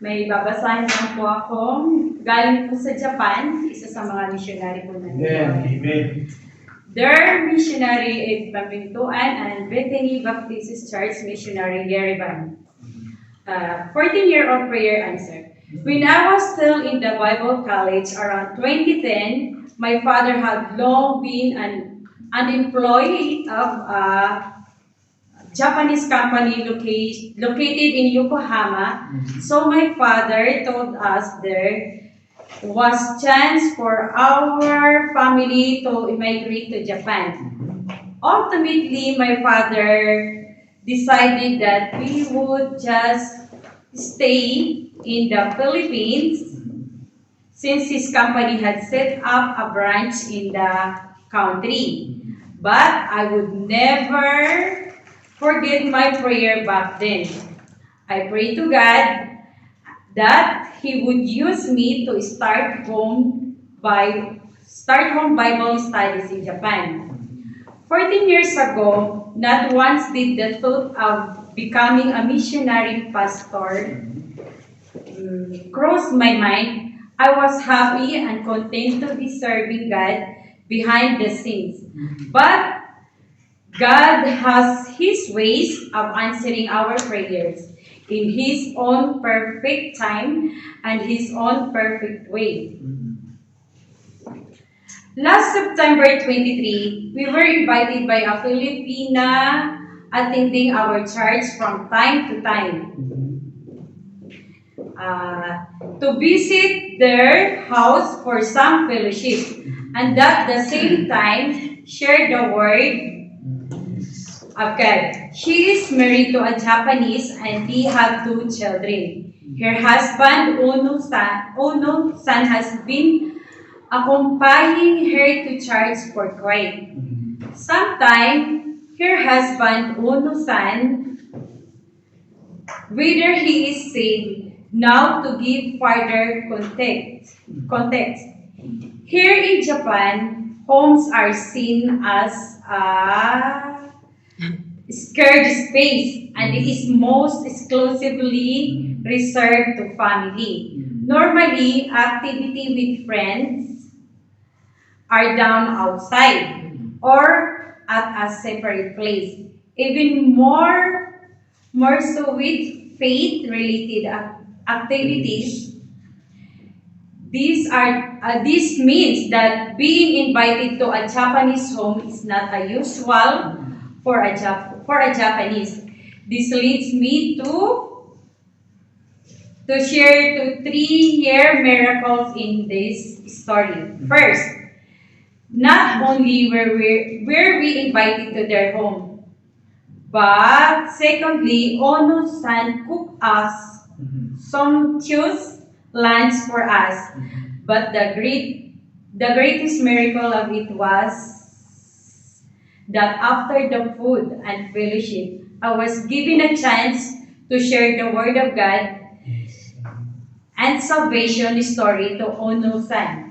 May babasahin lang po akong galing po sa Japan, isa sa mga missionary po natin. Amen. Their missionary is Pamintuan and Bethany Baptist Church Missionary Yerevan. 14-year-old prayer answer. When I was still in the Bible college around 2010, my father had long been an employee of a Japanese company located in Yokohama. So my father told us there was chance for our family to immigrate to Japan. Ultimately, my father decided that we would just stay in the Philippines since his company had set up a branch in the country. But I would never forget my prayer back then. I prayed to God that He would use me to start home Bible studies in Japan. 14 years ago, not once did the thought of becoming a missionary pastor cross my mind. I was happy and content to be serving God behind the scenes. But God has His ways of answering our prayers in His own perfect time and His own perfect way. Last September 23, we were invited by a Filipina attending our church from time to time to visit their house for some fellowship and at the same time share the word of God. She is married to a Japanese and they have 2 children. Her husband, Ono-san, has been accompanying her to church for quite some time. Her husband, Ono-san, whether he is saved, now to give further context. Here in Japan, homes are seen as a scared space and it is most exclusively reserved to family. Normally, activity with friends are done outside or at a separate place. Even more so with faith-related activities. This means that being invited to a Japanese home is not usual for a Japanese. This leads me to share 3-year miracles in this story. First, not only were we invited to their home, but secondly, Ono-san cooked us sumptuous lunch for us. But the greatest miracle of it was that after the food and fellowship, I was given a chance to share the word of God and salvation story to Ono-san.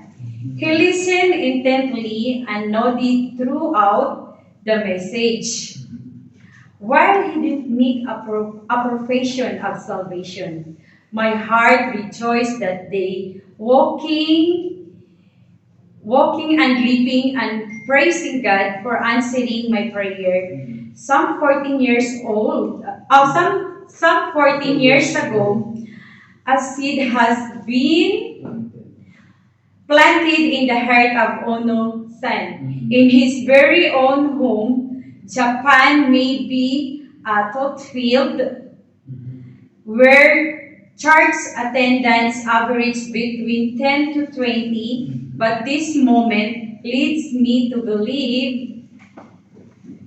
He listened intently and nodded throughout the message. While he didn't make a profession of salvation, my heart rejoiced that day, walking and leaping and praising God for answering my prayer. Some 14 years ago, a seed has been planted in the heart of Ono-san. In his very own home, Japan may be a thought field where church attendance average between 10 to 20, but this moment leads me to believe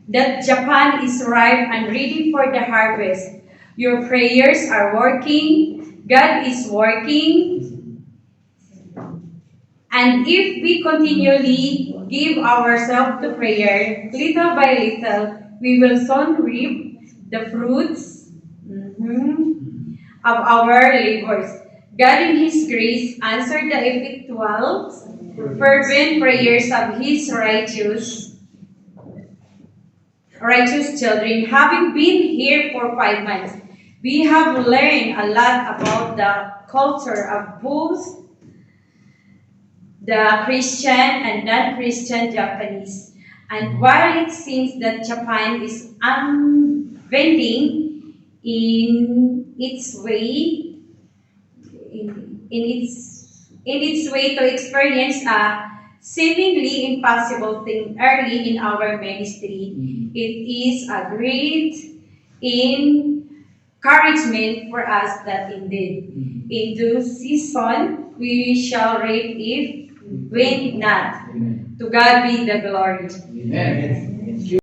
that Japan is ripe and ready for the harvest. Your prayers are working, God is working, and if we continually give ourselves to prayer, little by little, we will soon reap the fruits of our labors. God in His grace answered the effectual, fervent prayers of His righteous children. Having been here for 5 months, We have learned a lot about the culture of both the Christian and non-Christian Japanese. And while it seems that Japan is unbending in its way, in its way to experience a seemingly impossible thing early in our ministry, it is a great encouragement for us that indeed in due season we shall reap if win not. To God be the glory. Amen.